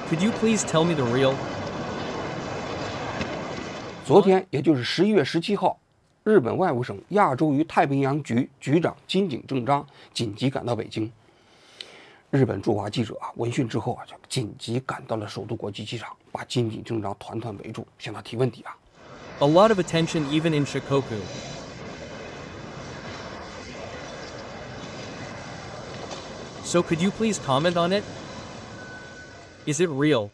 Could you please tell me the real? 昨天，也就是11月17号，日本外务省亚洲与太平洋局局长金井正章紧急赶到北京。日本驻华记者闻讯之后就紧急赶到了首都国际机场，把金井正章团团围住，向他提问题。A lot of attention even in Shikoku. So could you please comment on it? Is it real?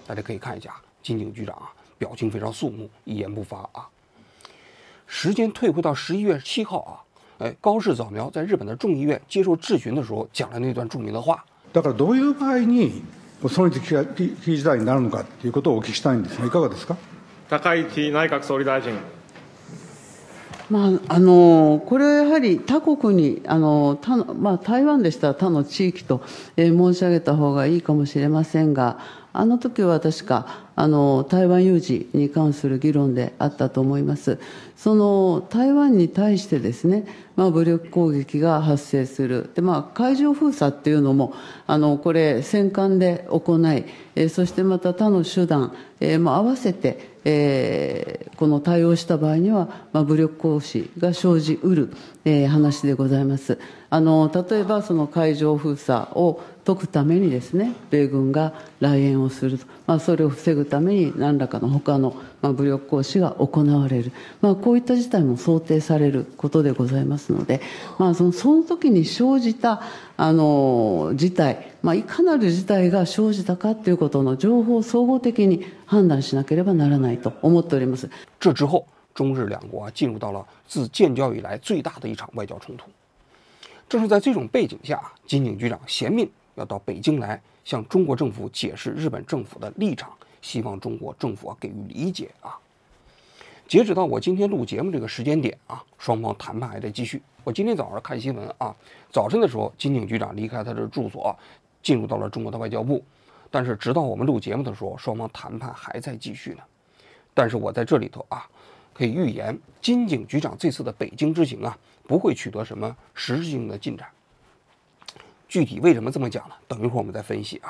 大家可以看一下，金井局长表情非常肃穆，一言不发。时间退回到11月7号高市早苗在日本的众议院接受质询的时候讲了那段著名的话。だからどういう場合に存立危機事態になるのかということをお聞きしたいんですが、いかがですか。高市内閣総理大臣。これはやはり他国に台湾でしたら他の地域と、申し上げた方がいいかもしれませんが、あの時は確か台湾有事に関する議論であったと思います。その台湾に対してですね、武力攻撃が発生する。で、海上封鎖っていうのもこれ戦艦で行い、そしてまた他の手段、合わせてこの対応した場合には、武力行使が生じうる、話でございます。例えばその海上封鎖を解くためにですね、米軍が来援をすると、それを防ぐために何らかの他の、武力行使が行われる、こういった事態も想定されることでございますので、その時に生じた事態、いかなる事態が生じたかということの情報を総合的に判断しなければならないと思っております。这之后，中日两国进入到了自建交以来最大的一场外交冲突。正是在这种背景下，金井局长衔命要到北京来向中国政府解释日本政府的立场，希望中国政府给予理解。截止到我今天录节目这个时间点双方谈判还在继续。我今天早上看新闻早晨的时候，金井局长离开他的住所，进入到了中国的外交部。但是直到我们录节目的时候，双方谈判还在继续呢。但是我在这里头可以预言，金井局长这次的北京之行不会取得什么实质性的进展。具体为什么这么讲呢？等一会儿我们再分析。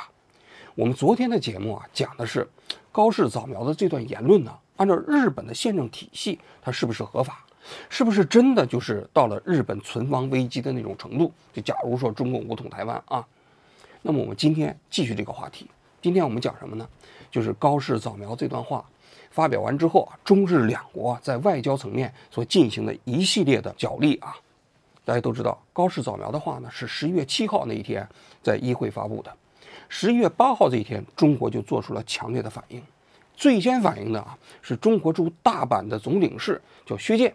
我们昨天的节目讲的是高市早苗的这段言论呢，按照日本的宪政体系，它是不是合法？是不是真的就是到了日本存亡危机的那种程度？就假如说中共武统台湾那么我们今天继续这个话题。今天我们讲什么呢？就是高市早苗这段话发表完之后中日两国在外交层面所进行的一系列的角力大家都知道，高市早苗的话呢是11月7号那一天在议会发布的。11月8号这一天，中国就做出了强烈的反应。最先反应的是中国驻大阪的总领事叫薛健，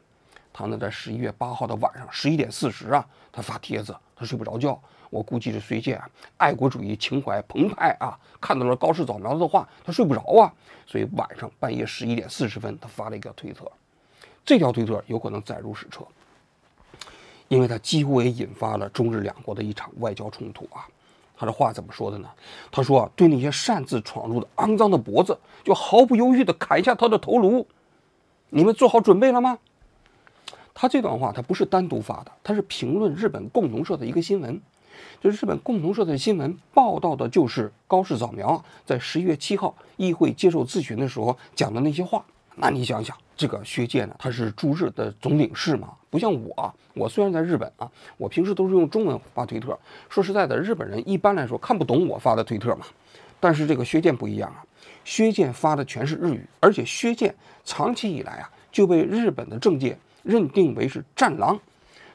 他呢在11月8号的晚上11点40他发帖子，他睡不着觉。我估计是薛健爱国主义情怀澎湃看到了高市早苗的话，他睡不着所以晚上半夜11点40分他发了一个推特。这条推特有可能载入史册，因为他几乎也引发了中日两国的一场外交冲突他的话怎么说的呢？他说对那些擅自闯入的肮脏的脖子，就毫不犹豫地砍下他的头颅。你们做好准备了吗？他这段话他不是单独发的，他是评论日本共同社的一个新闻。就是日本共同社的新闻报道的就是高市早苗在11月7号议会接受质询的时候讲的那些话。那你想想，这个薛健呢，他是驻日的总领事嘛，不像我虽然在日本我平时都是用中文发推特。说实在的，日本人一般来说看不懂我发的推特嘛。但是这个薛健不一样薛健发的全是日语，而且薛健长期以来就被日本的政界认定为是战狼，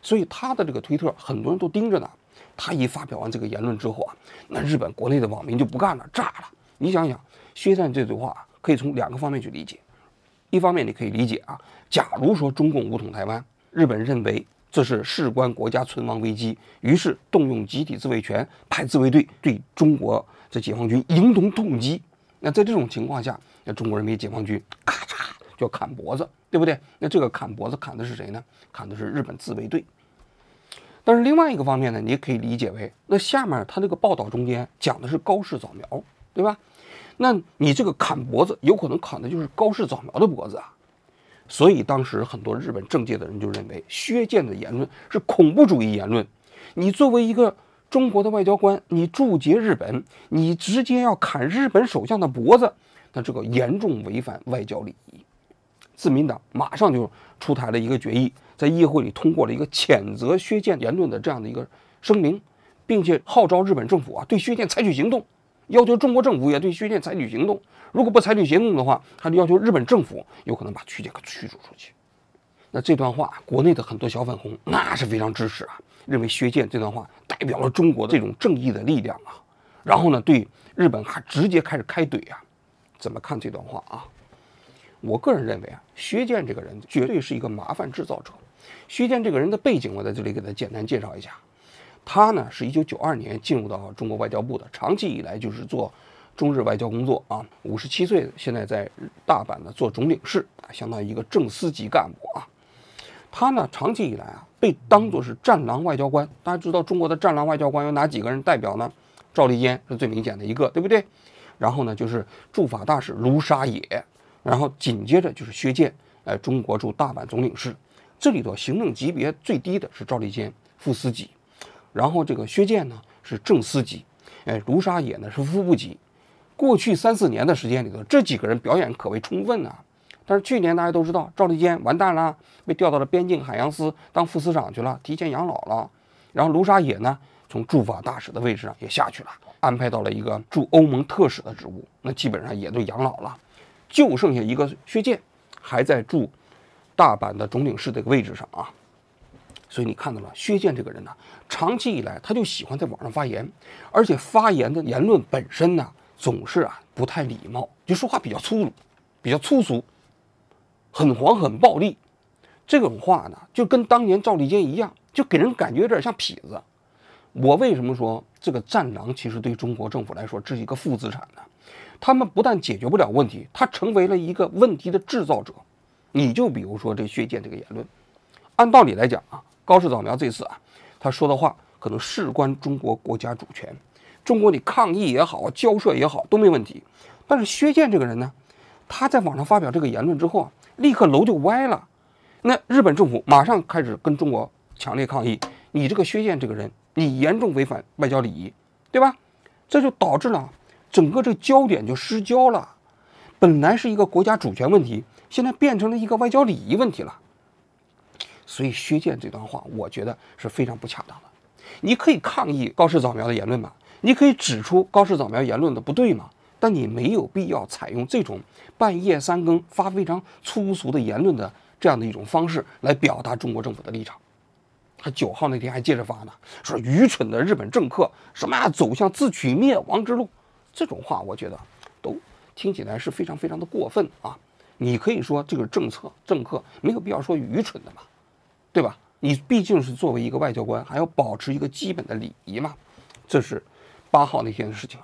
所以他的这个推特很多人都盯着呢。他一发表完这个言论之后那日本国内的网民就不干了，炸了。你想想，薛健这句话可以从两个方面去理解。一方面你可以理解假如说中共武统台湾，日本认为这是事关国家存亡危机，于是动用集体自卫权，派自卫队对中国这解放军迎头痛击。那在这种情况下，那中国人民解放军咔嚓就要砍脖子，对不对？那这个砍脖子砍的是谁呢？砍的是日本自卫队。但是另外一个方面呢，你也可以理解为，那下面他这个报道中间讲的是高市早苗，对吧？那你这个砍脖子有可能砍的就是高市早苗的脖子所以当时很多日本政界的人就认为薛健的言论是恐怖主义言论。你作为一个中国的外交官你驻节日本，你直接要砍日本首相的脖子，那这个严重违反外交礼仪。自民党马上就出台了一个决议，在议会里通过了一个谴责薛舰言论的这样的一个声明，并且号召日本政府对薛舰采取行动，要求中国政府也对薛舰采取行动。如果不采取行动的话，还就要求日本政府有可能把薛舰给驱逐出去。那这段话，国内的很多小粉红那是非常支持认为薛舰这段话代表了中国的这种正义的力量然后呢，对日本还直接开始开怼怎么看这段话我个人认为薛舰这个人绝对是一个麻烦制造者。薛舰这个人的背景，我在这里给他简单介绍一下。他呢是1992年进入到中国外交部的，长期以来就是做中日外交工作57岁，现在在大阪呢做总领事相当于一个正司级干部他呢长期以来被当作是战狼外交官。大家知道中国的战狼外交官有哪几个人代表呢？赵立坚是最明显的一个，对不对？然后呢就是驻法大使卢沙野，然后紧接着就是薛舰，中国驻大阪总领事。这里头行政级别最低的是赵立坚，副司级，然后这个薛舰呢是正司级，卢沙野呢是副部级。过去3、4年的时间里头，这几个人表演可谓充分但是去年大家都知道，赵立坚完蛋了，被调到了边境海洋司当副司长去了，提前养老了。然后卢沙野呢，从驻法大使的位置上也下去了，安排到了一个驻欧盟特使的职务，那基本上也都养老了。就剩下一个薛舰还在驻大阪的总领事这个位置上所以你看到了薛舰这个人长期以来他就喜欢在网上发言，而且发言的言论本身总是不太礼貌，就说话比较粗鲁，比较粗俗，很黄很暴力。这种话呢，就跟当年赵立坚一样，就给人感觉有点像痞子。我为什么说这个战狼其实对中国政府来说这是一个负资产呢？他们不但解决不了问题，他成为了一个问题的制造者。你就比如说这薛舰这个言论，按道理来讲高市早苗这次他说的话可能事关中国国家主权，中国你抗议也好，交涉也好都没问题。但是薛舰这个人呢，他在网上发表这个言论之后立刻楼就歪了。那日本政府马上开始跟中国强烈抗议，你这个薛舰这个人，你严重违反外交礼仪，对吧？这就导致了整个这个焦点就失焦了。本来是一个国家主权问题，现在变成了一个外交礼仪问题了。所以薛舰这段话，我觉得是非常不恰当的。你可以抗议高市早苗的言论嘛，你可以指出高市早苗言论的不对嘛，但你没有必要采用这种半夜3更发非常粗俗的言论的这样的一种方式来表达中国政府的立场。他9号那天还接着发呢，说愚蠢的日本政客什么走向自取灭亡之路，这种话我觉得都听起来是非常非常的过分你可以说这个政客没有必要说愚蠢的嘛，对吧？你毕竟是作为一个外交官，还要保持一个基本的礼仪嘛。这是8号那天的事情。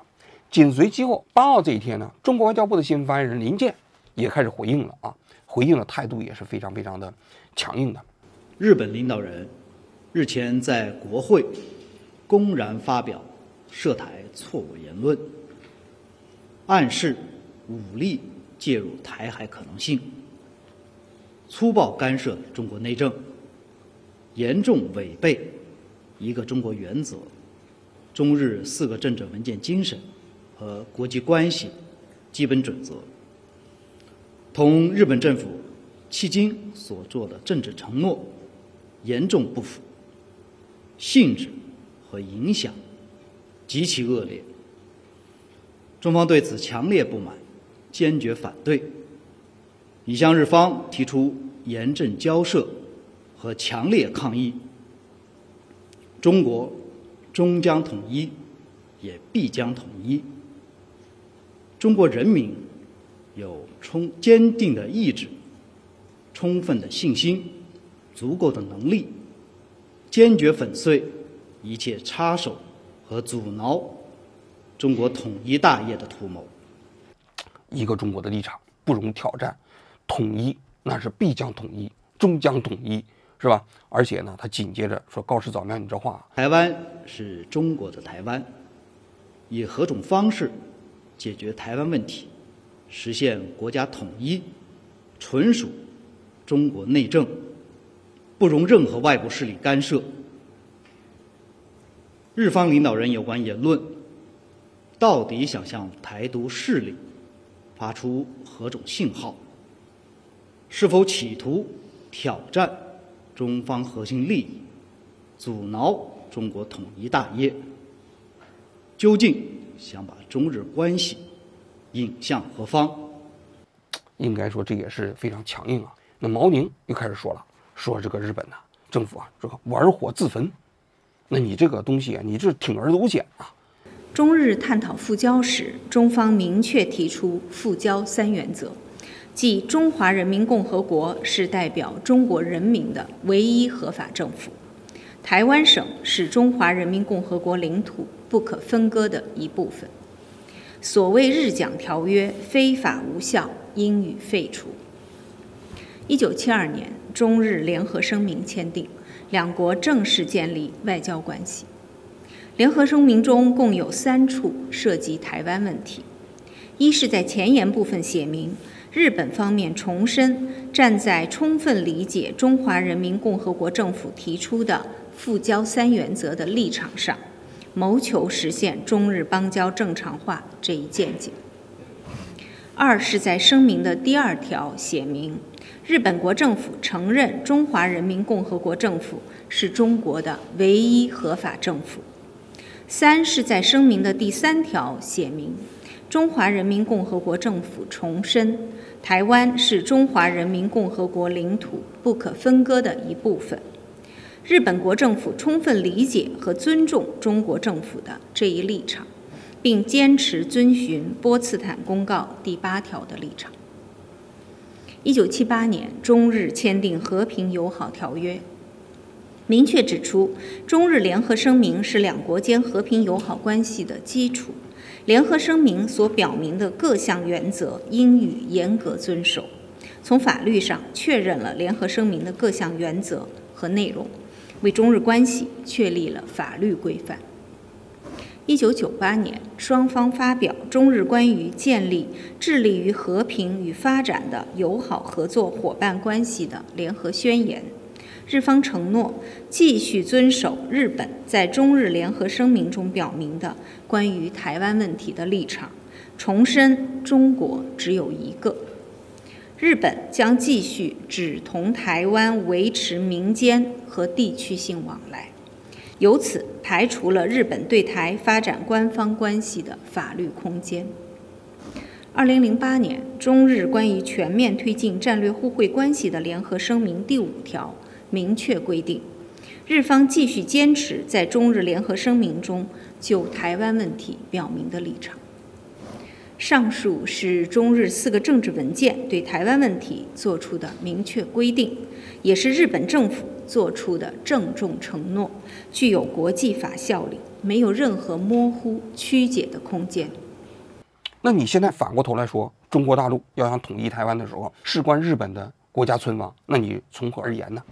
紧随其后8号这一天呢，中国外交部的新闻发言人林健也开始回应了回应的态度也是非常非常的强硬的。日本领导人日前在国会公然发表涉台错误言论，暗示武力介入台海可能性，粗暴干涉中国内政，严重违背一个中国原则、中日4个政治文件精神和国际关系基本准则，同日本政府迄今所做的政治承诺严重不符，性质和影响极其恶劣。中方对此强烈不满，坚决反对，已向日方提出严正交涉和强烈抗议。中国终将统一，也必将统一。中国人民有坚定的意志、充分的信心、足够的能力，坚决粉碎一切插手和阻挠中国统一大业的图谋。一个中国的立场不容挑战，统一那是必将统一，终将统一，是吧？而且呢，他紧接着说：“高市早苗，你这话，台湾是中国的台湾，以何种方式解决台湾问题，实现国家统一，纯属中国内政，不容任何外部势力干涉。”日方领导人有关言论，到底想向台独势力发出何种信号？是否企图挑战中方核心利益，阻挠中国统一大业？究竟想把中日关系引向何方？应该说这也是非常强硬啊。那毛宁又开始说了，说这个日本呐、政府啊，这个玩火自焚。那你这个东西啊，你这铤而走险啊！中日探讨复交时，中方明确提出复交3原则，即中华人民共和国是代表中国人民的唯一合法政府，台湾省是中华人民共和国领土不可分割的一部分。所谓日蒋条约非法无效，应予废除。1972年，中日联合声明签订，两国正式建立外交关系。联合声明中共有3处涉及台湾问题：一是在前言部分写明，日本方面重申站在充分理解中华人民共和国政府提出的复交3原则的立场上，谋求实现中日邦交正常化这一见解。二是在声明的第2条写明，日本国政府承认中华人民共和国政府是中国的唯一合法政府。三是在声明的第3条写明，中华人民共和国政府重申，台湾是中华人民共和国领土不可分割的一部分。日本国政府充分理解和尊重中国政府的这一立场，并坚持遵循波茨坦公告第8条的立场。1978年，中日签订和平友好条约，明确指出，中日联合声明是两国间和平友好关系的基础。联合声明所表明的各项原则应予严格遵守。从法律上确认了联合声明的各项原则和内容，为中日关系确立了法律规范。1998年，双方发表中日关于建立致力于和平与发展的友好合作伙伴关系的联合宣言。日方承诺继续遵守日本在中日联合声明中表明的关于台湾问题的立场，重申中国只有一个。日本将继续只同台湾维持民间和地区性往来，由此排除了日本对台发展官方关系的法律空间。2008年，中日关于全面推进战略互惠关系的联合声明第5条明确规定，日方继续坚持在中日联合声明中就台湾问题表明的立场。上述是中日4个政治文件对台湾问题作出的明确规定，也是日本政府作出的郑重承诺，具有国际法效力，没有任何模糊曲解的空间。那你现在反过头来说，中国大陆要想统一台湾的时候，事关日本的国家存亡，那你从何而言呢？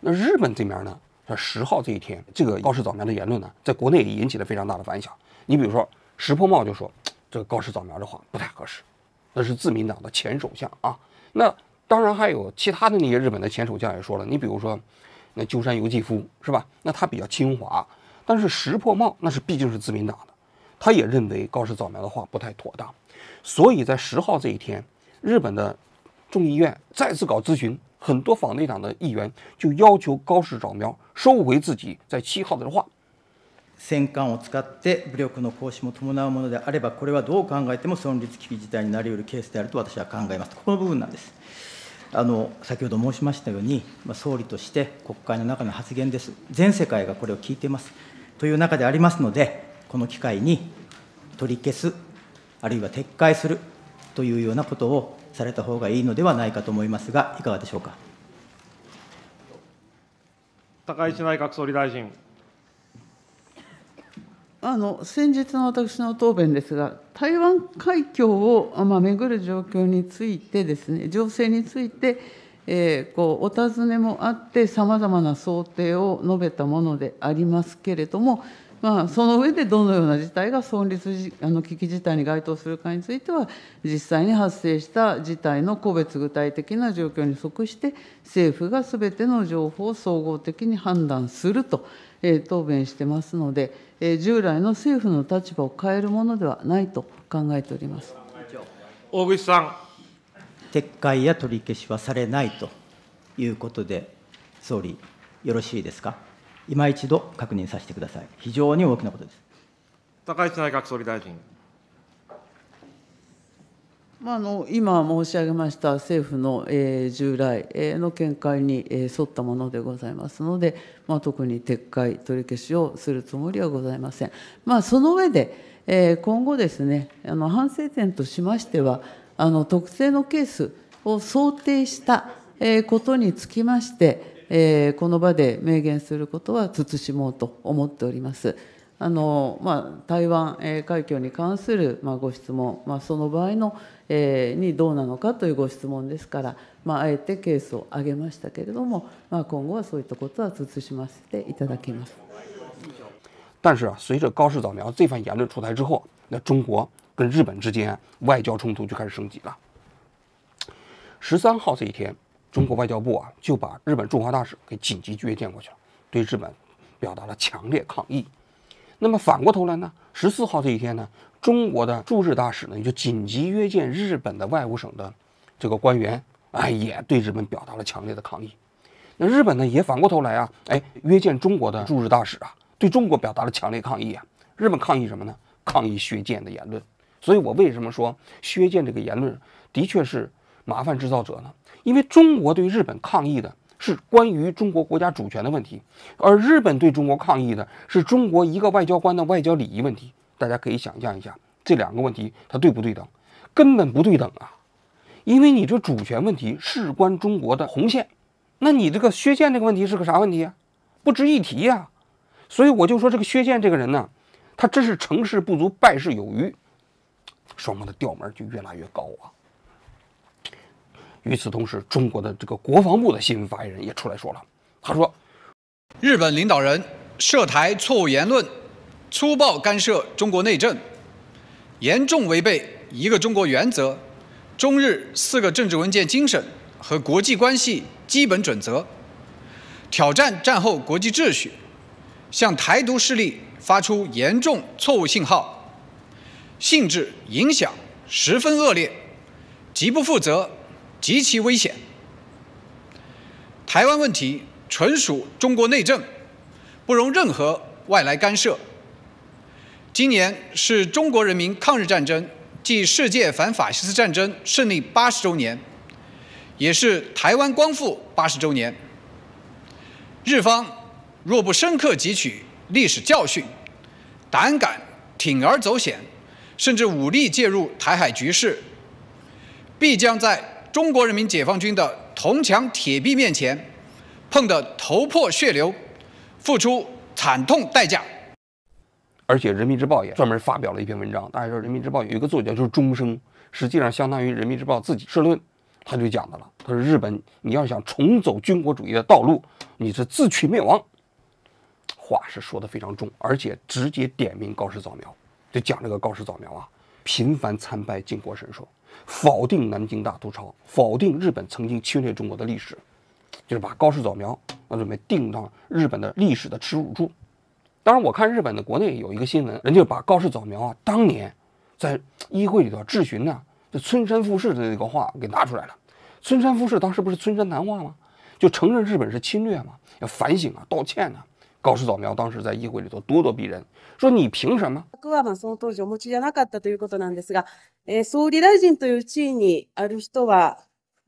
那日本这边呢，在10号这一天，这个高市早苗的言论呢，在国内也引起了非常大的反响。你比如说，石破茂就说，这个高市早苗的话不太合适，那是自民党的前首相啊。那当然还有其他的那些日本的前首相也说了，你比如说那鸠山由纪夫是吧？那他比较亲华，但是石破茂那是毕竟是自民党的，他也认为高市早苗的话不太妥当。所以在10号这一天，日本的众议院再次搞咨询，很多反对党的议员就要求高市早苗收回自己在7号的话。戦艦を使って武力の行使も伴うものであれば、これはどう考えても存立危機事態になり得るケースであると私は考えます。ここの部分なんです。先ほど申しましたように、総理として国会の中の発言です。全世界がこれを聞いていますという中でありますので、この機会に取り消す、あるいは撤回するというようなことをされた方がいいのではないかと思いますが、いかがでしょうか。高市内閣総理大臣。先日の私の答弁ですが、台湾海峡を巡る状況についてですね、情勢について、お尋ねもあって、さまざまな想定を述べたものでありますけれども、その上でどのような事態が存立危機事態に該当するかについては、実際に発生した事態の個別具体的な状況に即して、政府がすべての情報を総合的に判断すると、答弁してますので、従来の政府の立場を変えるものではないと考えております。大串さん。撤回や取り消しはされないということで、総理、よろしいですか。今一度確認させてください。非常に大きなことです。高市内閣総理大臣。今申し上げました政府の従来の見解に沿ったものでございますので、特に撤回、取り消しをするつもりはございません。その上で、今後ですね、反省点としましては、特定のケースを想定したことにつきまして、この場で明言することは慎もうと思っております。台湾海峡に関するご質問、その場合のにどうなのかというご質問ですから、あえてケースを挙げましたけれども、今後はそういったことは慎ませていただきます。但是随着高市早苗这番言论出台之后，那中国跟日本之间外交冲突就开始升级了。13号这一天，中国外交部就把日本驻华大使给紧急约见过去了，对日本表达了强烈抗议。那么反过头来呢，14号这一天呢，中国的驻日大使呢就紧急约见日本的外务省的这个官员，也对日本表达了强烈的抗议。那日本呢也反过头来约见中国的驻日大使对中国表达了强烈抗议日本抗议什么呢？抗议削减的言论。所以我为什么说削减这个言论的确是麻烦制造者呢？因为中国对日本抗议的是关于中国国家主权的问题，而日本对中国抗议的是中国一个外交官的外交礼仪问题。大家可以想象一下，这两个问题它对不对等？根本不对等因为你这主权问题事关中国的红线，那你这个薛建这个问题是个啥问题不值一提所以我就说这个薛建这个人呢，他真是成事不足败事有余，双方的调门就越拉越高与此同时，中国的这个国防部的新闻发言人也出来说了，他说，日本领导人涉台错误言论，粗暴干涉中国内政，严重违背一个中国原则、中日4个政治文件精神和国际关系基本准则，挑战战后国际秩序，向台独势力发出严重错误信号，性质影响十分恶劣，极不负责，极其危险。台湾问题纯属中国内政，不容任何外来干涉。今年是中国人民抗日战争暨世界反法西斯战争胜利80周年，也是台湾光复80周年。日方若不深刻汲取历史教训，胆敢铤而走险，甚至武力介入台海局势，必将在中国人民解放军的铜墙铁壁面前碰得头破血流，付出惨痛代价。而且人民日报也专门发表了一篇文章，大家知道人民日报有一个作家就是钟声，实际上相当于人民日报自己社论，他就讲的了，他说日本你要想重走军国主义的道路，你是自取灭亡。话是说的非常重，而且直接点名高市早苗，就讲这个高市早苗频繁参拜靖国神社，否定南京大屠抄，否定日本曾经侵略中国的历史，就是把高市早苗准备定到日本的历史的耻辱柱。当然我看日本的国内有一个新闻，人家把高市早苗当年在议会里头质询这村山富市的那个话给拿出来了。村山富市当时不是村山谈话吗？就承认日本是侵略嘛，要反省道歉高市早苗当时在议会里头咄咄逼人，说你凭什么？その当時お持ちじゃなかったということなんですが、総理大臣という地位にある人は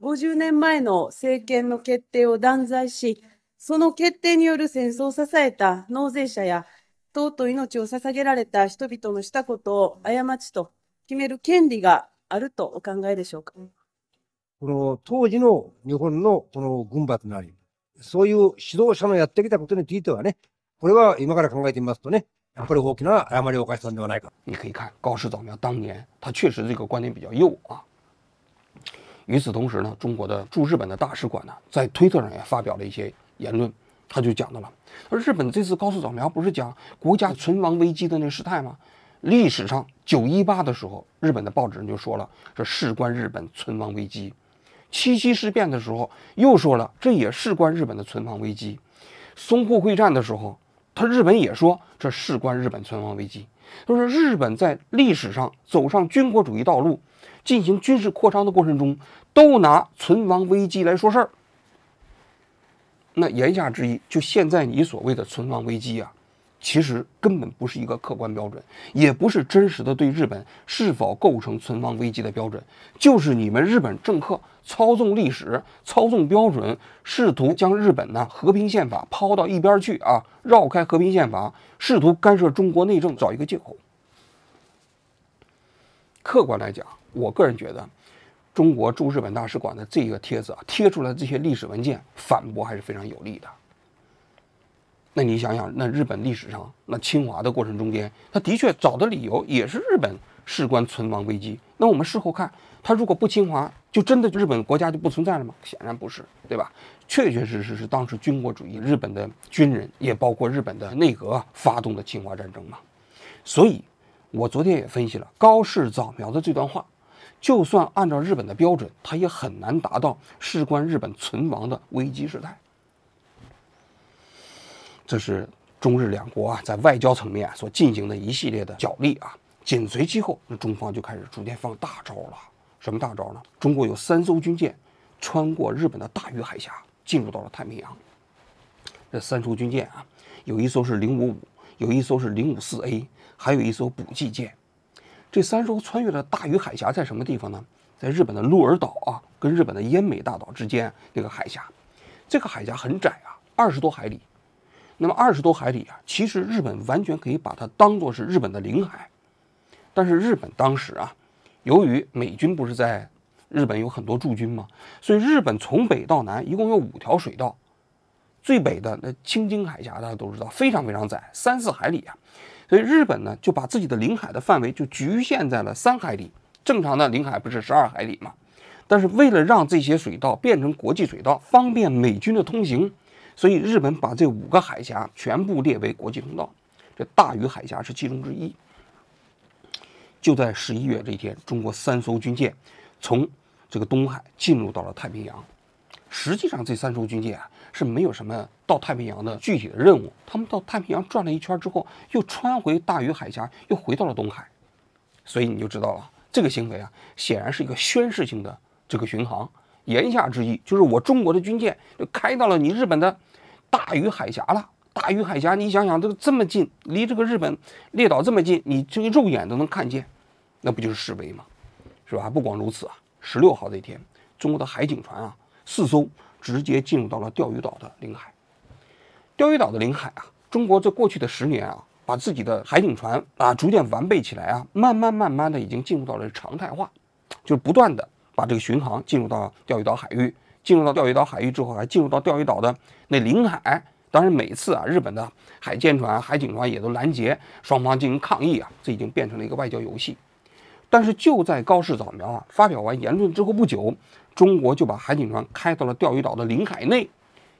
50年前の政権の決定を断罪し、その決定による戦争を支えた納税者や党と命を捧げられた人々のしたことを過ちと決める権利があるとお考えでしょうか。この当時の日本のこの軍閥なり、そういう指導者のやってきたことについてはね、これは今から考えてみますとね、やっぱり大きな誤りを犯したんではないか。你可以看高市早苗当年，他确实这个观点比较右与此同时呢，中国的驻日本的大使馆在推特上也发表了一些言论，他就讲到了，说日本这次高市早苗不是讲国家存亡危机的那个事态吗？历史上918的时候，日本的报纸人就说了，这事关日本存亡危机。7.7事变的时候又说了，这也事关日本的存亡危机。淞沪会战的时候，日本也说这事关日本存亡危机。就是日本在历史上走上军国主义道路，进行军事扩张的过程中，都拿存亡危机来说事儿。那言下之意，就现在你所谓的存亡危机啊，其实根本不是一个客观标准，也不是真实的对日本是否构成存亡危机的标准，就是你们日本政客操纵历史、操纵标准，试图将日本呢和平宪法抛到一边去啊，绕开和平宪法，试图干涉中国内政，找一个借口。客观来讲，我个人觉得，中国驻日本大使馆的这个帖子啊，贴出来这些历史文件，反驳还是非常有力的。那你想想，那日本历史上那侵华的过程中间，他的确找的理由也是日本事关存亡危机。那我们事后看，他如果不侵华，就真的日本国家就不存在了吗？显然不是，对吧？确确实实是当时军国主义日本的军人，也包括日本的内阁发动的侵华战争嘛。所以，我昨天也分析了高市早苗的这段话，就算按照日本的标准，他也很难达到事关日本存亡的危机事态。这是中日两国啊在外交层面所进行的一系列的角力啊，紧随其后，那中方就开始逐渐放大招了。什么大招呢？中国有3艘军舰穿过日本的大隅海峡，进入到了太平洋。这3艘军舰啊，有一艘是055，有一艘是054A， 还有一艘补给舰。这3艘穿越了大隅海峡，在什么地方呢？在日本的鹿儿岛啊，跟日本的奄美大岛之间那个海峡。这个海峡很窄啊，20多海里。那么20多海里啊，其实日本完全可以把它当作是日本的领海。但是日本当时啊，由于美军不是在日本有很多驻军嘛，所以日本从北到南一共有5条水道。最北的那青津海峡大家都知道，非常非常窄，3、4海里啊。所以日本呢就把自己的领海的范围就局限在了3海里。正常的领海不是12海里嘛？但是为了让这些水道变成国际水道，方便美军的通行，所以日本把这5个海峡全部列为国际通道，这大隅海峡是其中之一。就在11月这一天，中国3艘军舰从这个东海进入到了太平洋。实际上这3艘军舰啊是没有什么到太平洋的具体的任务，他们到太平洋转了一圈之后，又穿回大隅海峡，又回到了东海。所以你就知道了，这个行为啊显然是一个宣示性的这个巡航。言下之意就是我中国的军舰就开到了你日本的大隅海峡了。大隅海峡，你想想，这么近，离这个日本列岛这么近，你这个肉眼都能看见，那不就是示威吗？是吧？不光如此啊，16号这一天，中国的海警船啊4艘直接进入到了钓鱼岛的领海。钓鱼岛的领海啊，中国这过去的10年啊，把自己的海警船啊逐渐完备起来啊，慢慢的已经进入到了常态化，就是不断的把这个巡航进入到钓鱼岛海域，进入到钓鱼岛海域之后，还进入到钓鱼岛的那领海。当然每次啊，日本的海监船、海警船也都拦截，双方进行抗议啊，这已经变成了一个外交游戏。但是就在高市早苗啊发表完言论之后不久，中国就把海警船开到了钓鱼岛的领海内，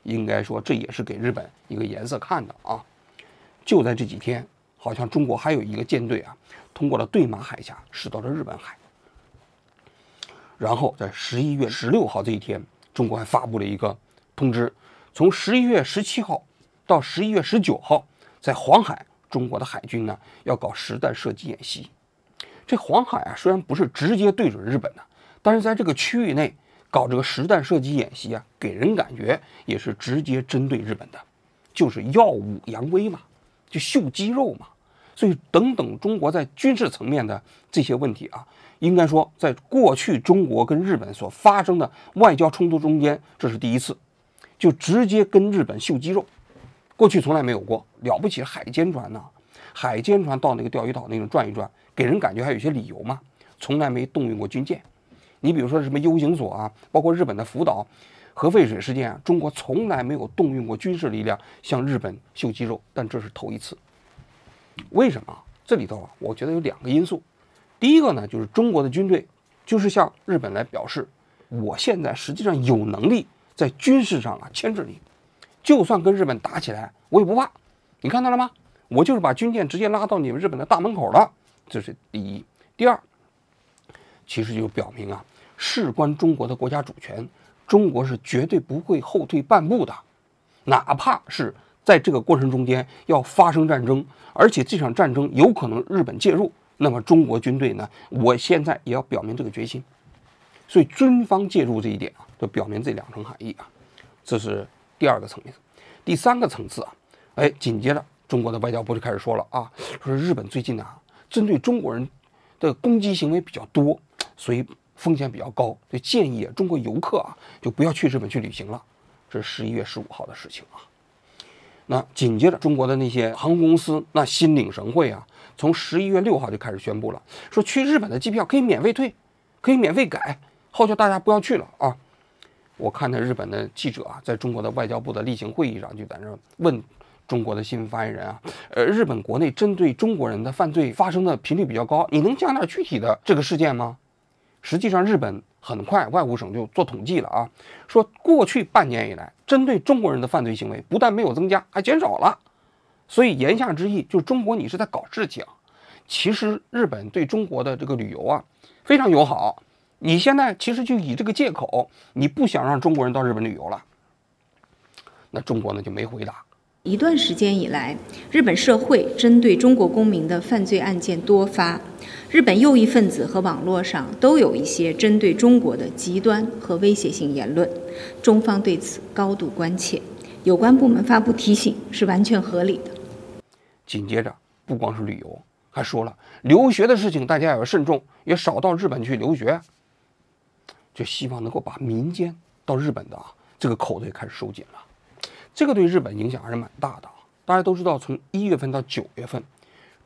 应该说这也是给日本一个颜色看的啊。就在这几天，好像中国还有一个舰队啊，通过了对马海峡驶到了日本海。然后在11月16号这一天，中国还发布了一个通知，从11月17号到11月19号，在黄海，中国的海军呢要搞实弹射击演习。这黄海啊，虽然不是直接对准日本的，但是在这个区域内搞这个实弹射击演习啊，给人感觉也是直接针对日本的，就是耀武扬威嘛，就秀肌肉嘛。所以等等中国在军事层面的这些问题啊，应该说在过去中国跟日本所发生的外交冲突中间，这是第一次，就直接跟日本秀肌肉，过去从来没有过。了不起海监船呐，海监船到那个钓鱼岛那种转一转，给人感觉还有些理由嘛，从来没动用过军舰。你比如说什么 U 型所啊，包括日本的福岛核废水事件啊，中国从来没有动用过军事力量向日本秀肌肉，但这是头一次。为什么？这里头啊，我觉得有2个因素。第一个呢，就是中国的军队就是向日本来表示，我现在实际上有能力在军事上啊牵制你，就算跟日本打起来，我也不怕。你看到了吗？我就是把军舰直接拉到你们日本的大门口了，这是第一。第二，其实就表明啊，事关中国的国家主权，中国是绝对不会后退半步的，哪怕是在这个过程中间要发生战争，而且这场战争有可能日本介入，那么中国军队呢，我现在也要表明这个决心。所以军方介入这一点啊，就表明这两层含义啊，这是第二个层面。第三个层次啊，紧接着中国的外交部就开始说了啊，说日本最近啊，针对中国人的攻击行为比较多，所以风险比较高，就建议中国游客啊就不要去日本去旅行了。这是11月15号的事情啊。那紧接着中国的那些航空公司那心领神会啊，从11月6号就开始宣布了，说去日本的机票可以免费退，可以免费改，号召大家不要去了啊。我看到日本的记者啊，在中国的外交部的例行会议上就在那问中国的新闻发言人啊，日本国内针对中国人的犯罪发生的频率比较高，你能讲点具体的这个事件吗？实际上日本很快外务省就做统计了啊，说过去半年以来，针对中国人的犯罪行为不但没有增加，还减少了。所以言下之意就是中国你是在搞事情。其实日本对中国的这个旅游啊非常友好，你现在其实就以这个借口，你不想让中国人到日本旅游了。那中国呢就没回答。一段时间以来，日本社会针对中国公民的犯罪案件多发，日本右翼分子和网络上都有一些针对中国的极端和威胁性言论，中方对此高度关切，有关部门发布提醒是完全合理的。紧接着，不光是旅游，还说了留学的事情大家也要慎重，也少到日本去留学，就希望能够把民间到日本的这个口子也开始收紧了。这个对日本影响还是蛮大的。大家都知道，从1月份到9月份，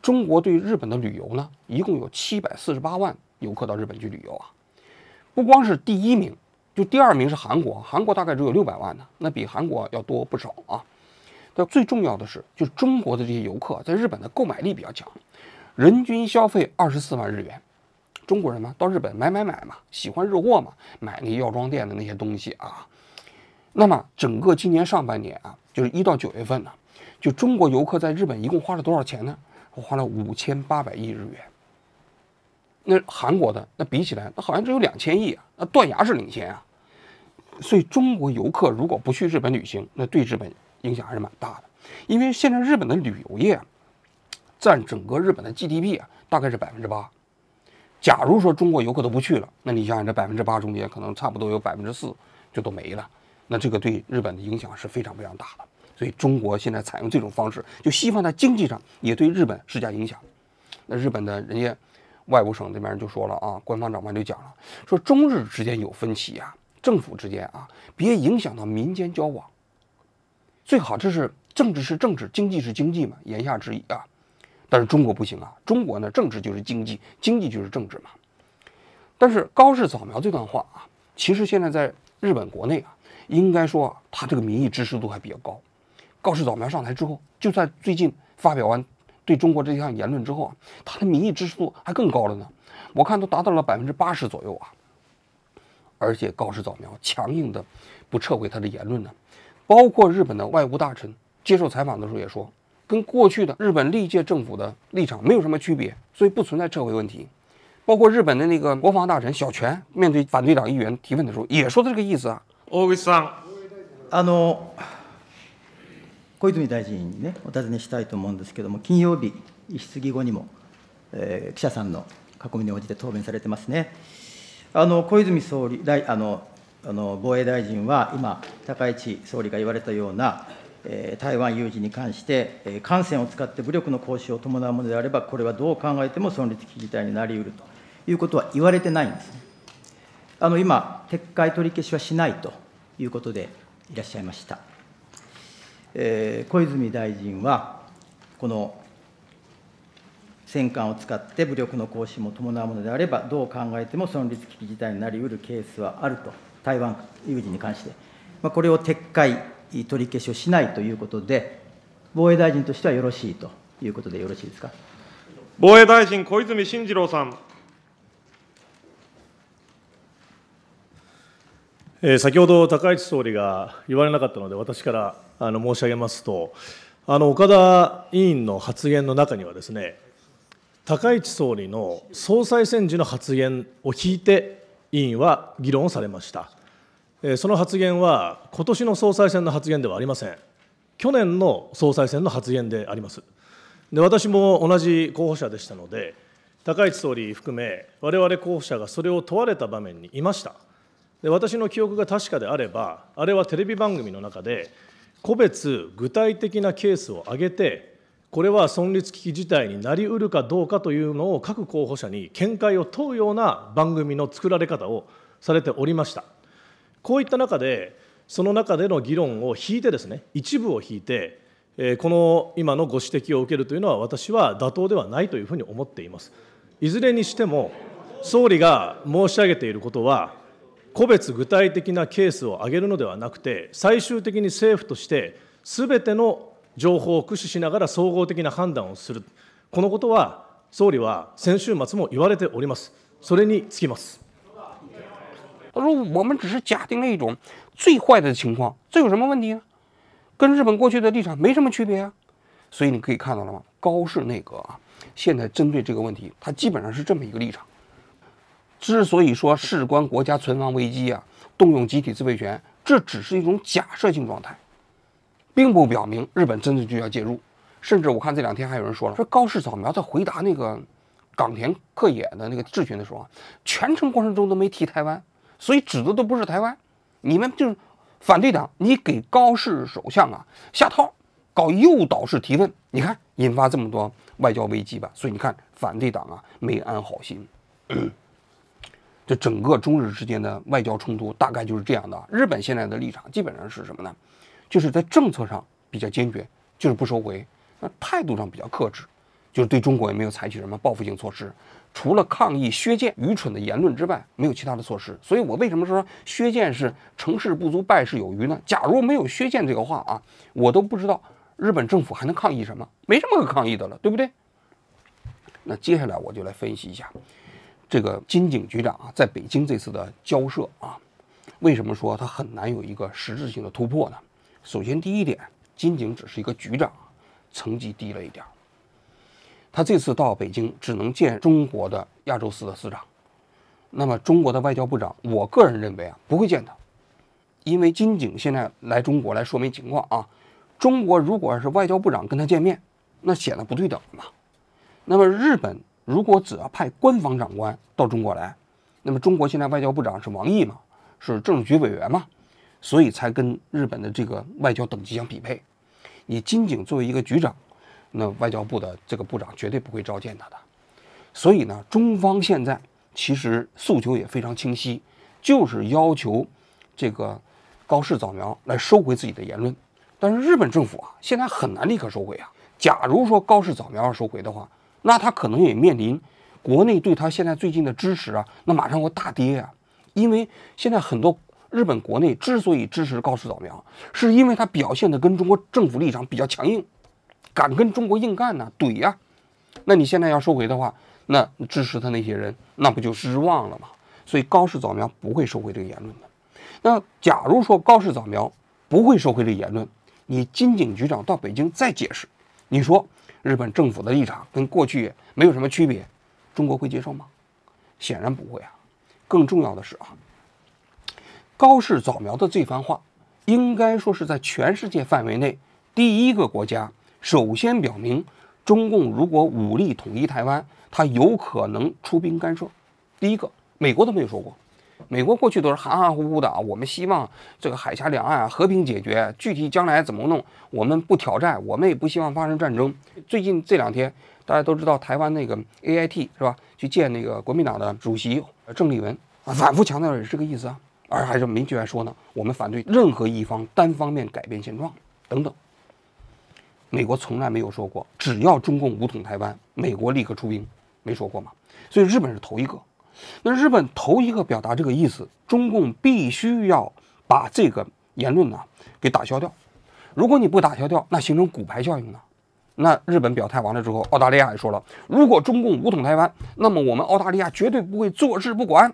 中国对日本的旅游呢，一共有748万游客到日本去旅游啊。不光是第一名，就第二名是韩国，韩国大概只有600万呢，那比韩国要多不少啊。但最重要的是，就是中国的这些游客在日本的购买力比较强，人均消费24万日元。中国人嘛，到日本买嘛，喜欢日货嘛，买那药妆店的那些东西啊。那么整个今年上半年啊，就是1到9月份呢，就中国游客在日本一共花了多少钱呢？花了5800亿日元。那韩国的那比起来，那好像只有2000亿啊，那断崖式领先啊。所以中国游客如果不去日本旅行，那对日本影响还是蛮大的。因为现在日本的旅游业占整个日本的 GDP 大概是8%。假如说中国游客都不去了，那你想想这8%中间可能差不多有4%就都没了。那这个对日本的影响是非常非常大的，所以中国现在采用这种方式，就希望在经济上也对日本施加影响。那日本的人家外务省这边就说了啊，官方长官就讲了，说中日之间有分歧啊，政府之间啊，别影响到民间交往。最好这是政治是政治，经济是经济嘛，言下之意啊。但是中国不行啊，中国呢政治就是经济，经济就是政治嘛。但是高市早苗这段话啊，其实现在在日本国内啊，应该说他这个民意支持度还比较高。高市早苗上台之后，就在最近发表完对中国这项言论之后啊，他的民意支持度还更高了呢。我看都达到了80%左右啊。而且高市早苗强硬的不撤回他的言论呢，包括日本的外务大臣接受采访的时候也说，跟过去的日本历届政府的立场没有什么区别，所以不存在撤回问题。包括日本的那个国防大臣小泉面对反对党议员提问的时候也说的这个意思啊。大口さん。小泉大臣にね、お尋ねしたいと思うんですけれども、金曜日、質疑後にも、記者さんの囲みに応じて答弁されてますね。小泉総理防衛大臣は、今、高市総理が言われたような、台湾有事に関して、艦船を使って武力の行使を伴うものであれば、これはどう考えても存立危機事態になりうるということは言われてないんですね。今、撤回取り消しはしないということでいらっしゃいました。小泉大臣は、この戦艦を使って武力の行使も伴うものであれば、どう考えても存立危機事態になりうるケースはあると、台湾有事に関して、これを撤回、取り消しをしないということで、防衛大臣としてはよろしいということでよろしいですか。防衛大臣、小泉進次郎さん。先ほど高市総理が言われなかったので、私から申し上げますと、岡田委員の発言の中にはですね、高市総理の総裁選時の発言を引いて、委員は議論をされました。その発言は、今年の総裁選の発言ではありません。去年の総裁選の発言であります。で、私も同じ候補者でしたので、高市総理含め、我々候補者がそれを問われた場面にいました。で、私の記憶が確かであれば、あれはテレビ番組の中で、個別具体的なケースを挙げて、これは存立危機事態になりうるかどうかというのを各候補者に見解を問うような番組の作られ方をされておりました。こういった中で、その中での議論を引いてですね、一部を引いて、この今のご指摘を受けるというのは、私は妥当ではないというふうに思っています。いずれにしても、総理が申し上げていることは、個別具体的なケースを挙げるのではなくて、最終的に政府として、すべての情報を駆使しながら総合的な判断をする、このことは、総理は先週末も言われております。それにつきます。他说：“我们只是假定了一种最坏的情况，这有什么问题呢？跟日本过去的立场没什么区别啊。所以你可以看到了吗？高市内阁啊，现在针对这个问题，它基本上是这么一个立场。之所以说事关国家存亡危机啊，动用集体自卫权，这只是一种假设性状态，并不表明日本真的就要介入。甚至我看这两天还有人说了，说高市早苗在回答那个冈田克也的那个质询的时候啊，全程过程中都没提台湾。”所以指的都不是台湾，你们就是反对党，你给高市首相啊下套，搞诱导式提问，你看引发这么多外交危机吧。所以你看反对党啊没安好心，这整个中日之间的外交冲突大概就是这样的。日本现在的立场基本上是什么呢？就是在政策上比较坚决，就是不收回；那态度上比较克制，就是对中国也没有采取什么报复性措施。除了抗议削减愚蠢的言论之外，没有其他的措施。所以我为什么说削减是成事不足败事有余呢？假如没有削减这个话啊，我都不知道日本政府还能抗议什么，没什么可抗议的了，对不对？那接下来我就来分析一下这个金井局长啊，在北京这次的交涉啊，为什么说他很难有一个实质性的突破呢？首先第一点，金井只是一个局长，层级低了一点。他这次到北京只能见中国的亚洲司的司长，那么中国的外交部长，我个人认为啊不会见他，因为金井现在来中国来说明情况啊，中国如果是外交部长跟他见面，那显得不对等嘛。那么日本如果只要派官方长官到中国来，那么中国现在外交部长是王毅嘛，是政治局委员嘛，所以才跟日本的这个外交等级相匹配。你金井作为一个局长，那外交部的这个部长绝对不会召见他的，所以呢，中方现在其实诉求也非常清晰，就是要求这个高市早苗来收回自己的言论。但是日本政府啊，现在很难立刻收回啊。假如说高市早苗要收回的话，那他可能也面临国内对他现在最近的支持啊，那马上会大跌啊。因为现在很多日本国内之所以支持高市早苗，是因为他表现的跟中国政府立场比较强硬。敢跟中国硬干呢，怼呀！那你现在要收回的话，那支持他那些人，那不就失望了吗？所以高市早苗不会收回这个言论的。那假如说高市早苗不会收回这个言论，你金井局长到北京再解释，你说日本政府的立场跟过去没有什么区别，中国会接受吗？显然不会啊。更重要的是啊，高市早苗的这番话，应该说是在全世界范围内第一个国家。首先表明，中共如果武力统一台湾，他有可能出兵干涉。第一个，美国都没有说过，美国过去都是含含糊糊的啊，我们希望这个海峡两岸啊和平解决，具体将来怎么弄，我们不挑战，我们也不希望发生战争。最近这两天，大家都知道台湾那个 AIT 是吧？去见那个国民党的主席郑丽文啊，反复强调也是这个意思啊，而还是明确来说呢，我们反对任何一方单方面改变现状等等。美国从来没有说过，只要中共武统台湾，美国立刻出兵，没说过嘛。所以日本是头一个。那日本头一个表达这个意思，中共必须要把这个言论呢给打消掉。如果你不打消掉，那形成骨牌效应呢。那日本表态完了之后，澳大利亚也说了，如果中共武统台湾，那么我们澳大利亚绝对不会坐视不管。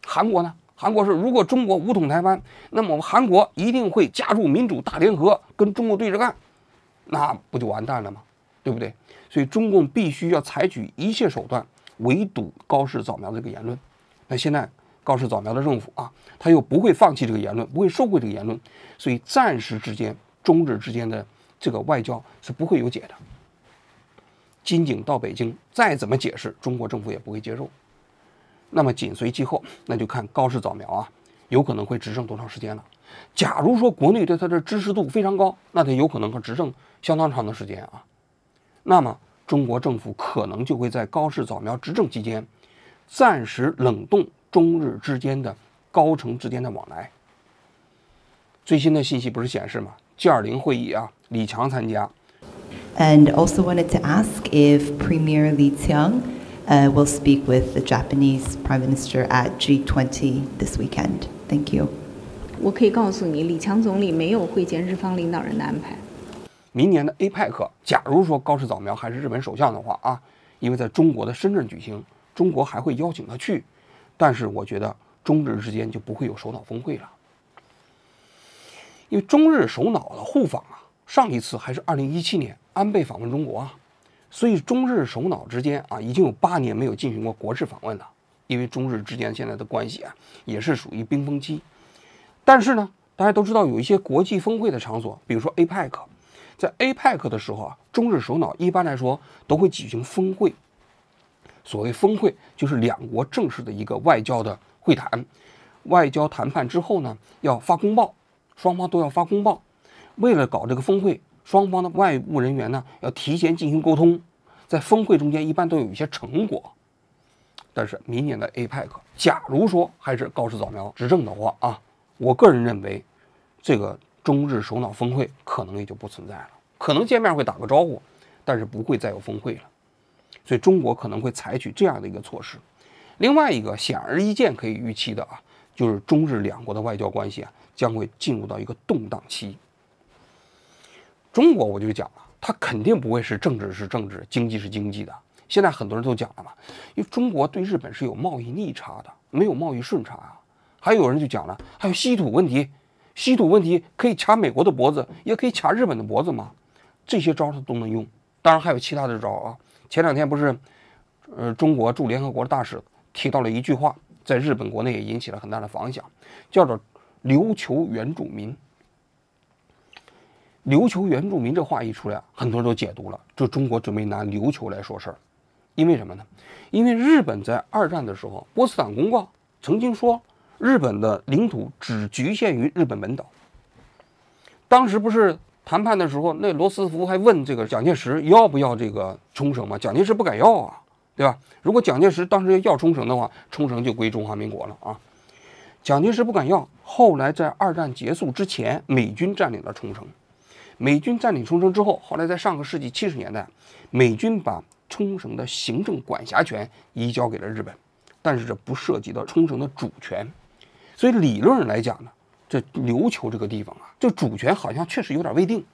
韩国呢？韩国是如果中国武统台湾，那么韩国一定会加入民主大联合，跟中国对着干，那不就完蛋了吗？对不对？所以中共必须要采取一切手段围堵高市早苗这个言论。那现在高市早苗的政府啊，他又不会放弃这个言论，不会收回这个言论，所以暂时之间中日之间的这个外交是不会有解的。金井到北京再怎么解释，中国政府也不会接受。那么紧随其后，那就看高市早苗啊，有可能会执政多长时间了。假如说国内对他的支持度非常高，那他有可能会执政相当长的时间啊。那么中国政府可能就会在高市早苗执政期间，暂时冷冻中日之间的高层之间的往来。最新的信息不是显示吗？G20会议啊，李强参加。And also wanted to ask if Premier Li Qiang will speak with the Japanese Prime Minister at G20 this weekend. Thank you. 我可以告诉你，李强总理没有会见日方领导人的安排。明年的 APEC， 假如说高市早苗还是日本首相的话啊，因为在中国的深圳举行，中国还会邀请他去，但是我觉得中日之间就不会有首脑峰会了，因为中日首脑的互访啊，上一次还是2017年安倍访问中国啊，所以中日首脑之间啊已经有8年没有进行过国事访问了，因为中日之间现在的关系啊也是属于冰封期。但是呢，大家都知道有一些国际峰会的场所，比如说 APEC， 在 APEC 的时候啊，中日首脑一般来说都会举行峰会。所谓峰会，就是两国正式的一个外交的会谈。外交谈判之后呢，要发公报，双方都要发公报。为了搞这个峰会，双方的外务人员呢要提前进行沟通，在峰会中间一般都有一些成果。但是明年的 APEC， 假如说还是高市早苗执政的话啊，我个人认为，这个中日首脑峰会可能也就不存在了，可能见面会打个招呼，但是不会再有峰会了。所以中国可能会采取这样的一个措施。另外一个显而易见可以预期的啊，就是中日两国的外交关系啊将会进入到一个动荡期。中国我就讲了，它肯定不会是政治是政治，经济是经济的。现在很多人都讲了嘛，因为中国对日本是有贸易逆差的，没有贸易顺差啊。还有人就讲了，还有稀土问题，稀土问题可以卡美国的脖子，也可以卡日本的脖子嘛，这些招他都能用。当然还有其他的招啊。前两天不是，中国驻联合国的大使提到了一句话，在日本国内也引起了很大的反响，叫做“琉球原住民”。琉球原住民这话一出来，很多人都解读了，就中国准备拿琉球来说事儿。因为什么呢？因为日本在2战的时候，波茨坦公告曾经说，日本的领土只局限于日本本岛。当时不是谈判的时候，那罗斯福还问这个蒋介石要不要这个冲绳嘛？蒋介石不敢要啊，对吧？如果蒋介石当时要冲绳的话，冲绳就归中华民国了啊。蒋介石不敢要，后来在2战结束之前，美军占领了冲绳。美军占领冲绳之后，后来在上个世纪70年代，美军把冲绳的行政管辖权移交给了日本，但是这不涉及到冲绳的主权，所以理论上来讲呢，这琉球这个地方啊，这主权好像确实有点未定。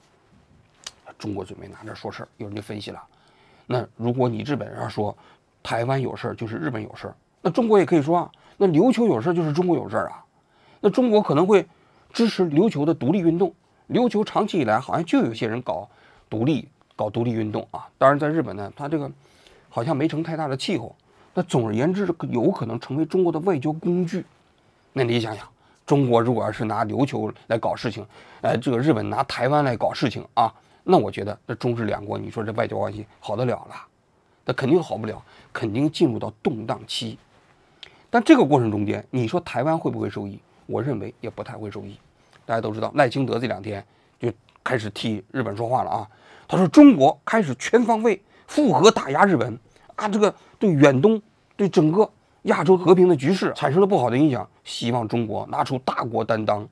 中国准备拿这说事儿，有人就分析了，那如果你日本人说台湾有事儿就是日本有事儿，那中国也可以说啊，那琉球有事儿就是中国有事儿啊，那中国可能会支持琉球的独立运动。琉球长期以来好像就有些人搞独立运动啊，当然在日本呢，他这个好像没成太大的气候。那总而言之，有可能成为中国的外交工具。那你想想，中国如果要是拿琉球来搞事情，这个日本拿台湾来搞事情啊，那我觉得这中日两国，你说这外交关系好得了了？那肯定好不了，肯定进入到动荡期。但这个过程中间，你说台湾会不会受益？我认为也不太会受益。大家都知道，赖清德这2天就开始替日本说话了啊。他说中国开始全方位复合打压日本啊，这个对远东、对整个亚洲和平的局势产生了不好的影响，希望中国拿出大国担当，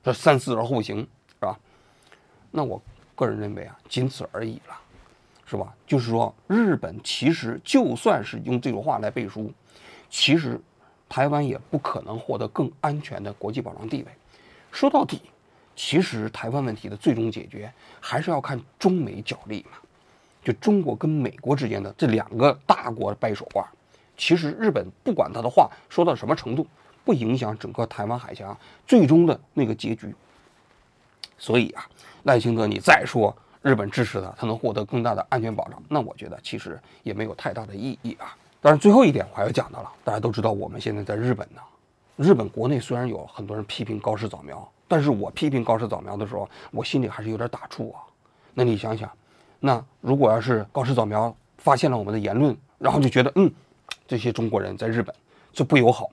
这3思而后行，是吧？那我个人认为啊，仅此而已了，是吧？就是说，日本其实就算是用这种话来背书，其实台湾也不可能获得更安全的国际保障地位。说到底，其实台湾问题的最终解决还是要看中美角力嘛，就中国跟美国之间的这2个大国掰手腕。其实日本不管他的话说到什么程度，不影响整个台湾海峡最终的那个结局。所以啊，赖清德你再说日本支持他能获得更大的安全保障，那我觉得其实也没有太大的意义啊。当然，最后一点我还要讲到了，大家都知道我们现在在日本呢，日本国内虽然有很多人批评高市早苗，但是我批评高市早苗的时候，我心里还是有点打怵啊。那你想想，那如果要是高市早苗发现了我们的言论，然后就觉得这些中国人在日本就不友好，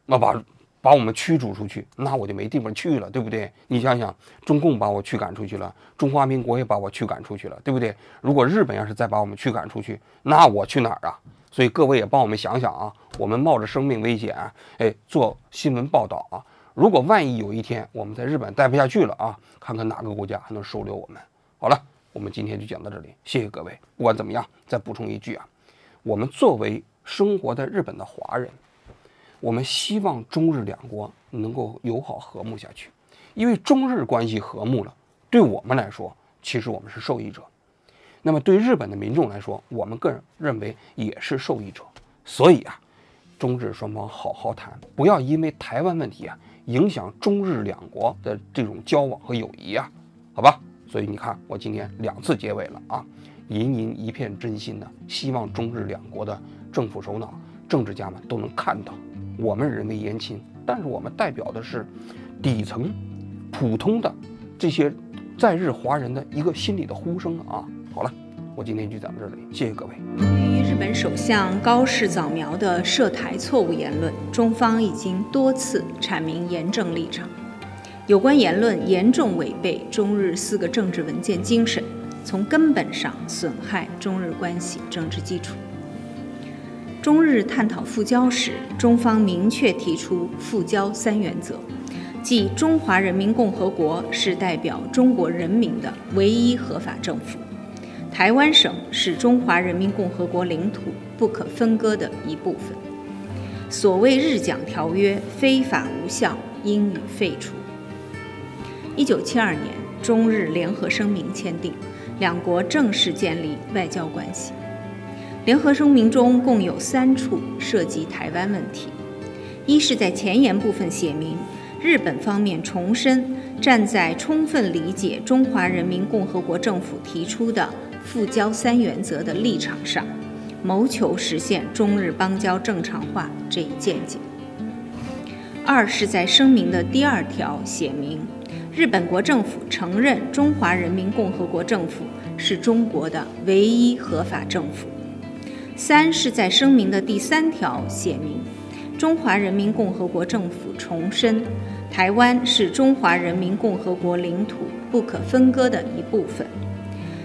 那把我们驱逐出去，那我就没地方去了，对不对？你想想，中共把我驱赶出去了，中华民国也把我驱赶出去了，对不对？如果日本要是再把我们驱赶出去，那我去哪儿啊？所以各位也帮我们想想啊，我们冒着生命危险，做新闻报道啊。如果万一有一天我们在日本待不下去了啊，看看哪个国家还能收留我们。好了，我们今天就讲到这里，谢谢各位。不管怎么样，再补充一句啊，我们作为生活在日本的华人，我们希望中日两国能够友好和睦下去，因为中日关系和睦了，对我们来说，其实我们是受益者。那么对日本的民众来说，我们个人认为也是受益者。所以啊，中日双方好好谈，不要因为台湾问题啊影响中日两国的这种交往和友谊啊，好吧？所以你看，我今天2次结尾了啊，吟一片真心的，希望中日两国的政府首脑、政治家们都能看到，我们人微言轻，但是我们代表的是底层、普通的这些在日华人的一个心理的呼声啊。好了，我今天就讲到这里，谢谢各位。对于日本首相高市早苗的涉台错误言论，中方已经多次阐明严正立场。有关言论严重违背中日4个政治文件精神，从根本上损害中日关系政治基础。中日探讨复交时，中方明确提出复交3原则，即中华人民共和国是代表中国人民的唯一合法政府，台湾省是中华人民共和国领土不可分割的一部分。所谓日蒋条约非法无效，应予废除。1972年，中日联合声明签订，两国正式建立外交关系。联合声明中共有3处涉及台湾问题：一是在前言部分写明，日本方面重申站在充分理解中华人民共和国政府提出的复交3原则的立场上，谋求实现中日邦交正常化这一见解；二是在声明的第2条写明，日本国政府承认中华人民共和国政府是中国的唯一合法政府；三是在声明的第3条写明，中华人民共和国政府重申，台湾是中华人民共和国领土不可分割的一部分。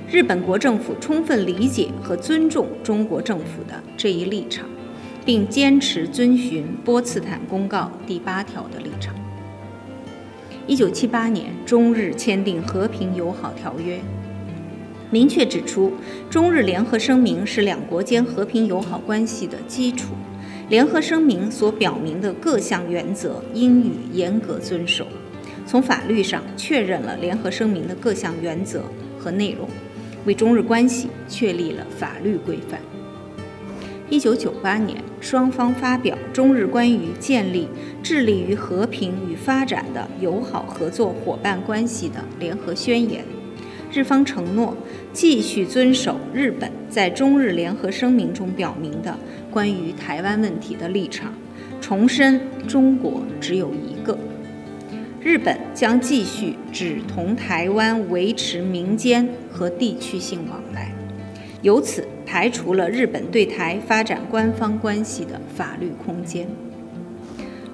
日本国政府充分理解和尊重中国政府的这一立场，并坚持遵循波茨坦公告第8条的立场。1978年，中日签订和平友好条约，明确指出中日联合声明是两国间和平友好关系的基础，联合声明所表明的各项原则应予严格遵守。从法律上确认了联合声明的各项原则和内容，为中日关系确立了法律规范。1998年，双方发表中日关于建立致力于和平与发展的友好合作伙伴关系的联合宣言。日方承诺继续遵守日本在中日联合声明中表明的关于台湾问题的立场，重申中国只有一个。日本将继续只同台湾维持民间和地区性往来，由此排除了日本对台发展官方关系的法律空间。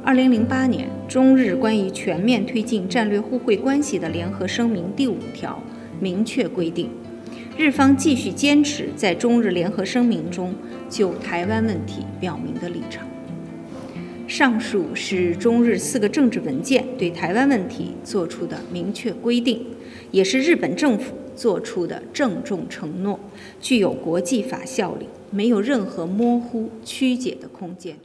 2008年，中日关于全面推进战略互惠关系的联合声明第5条明确规定，日方继续坚持在中日联合声明中就台湾问题表明的立场。上述是中日4个政治文件对台湾问题作出的明确规定，也是日本政府作出的郑重承诺，具有国际法效力，没有任何模糊曲解的空间。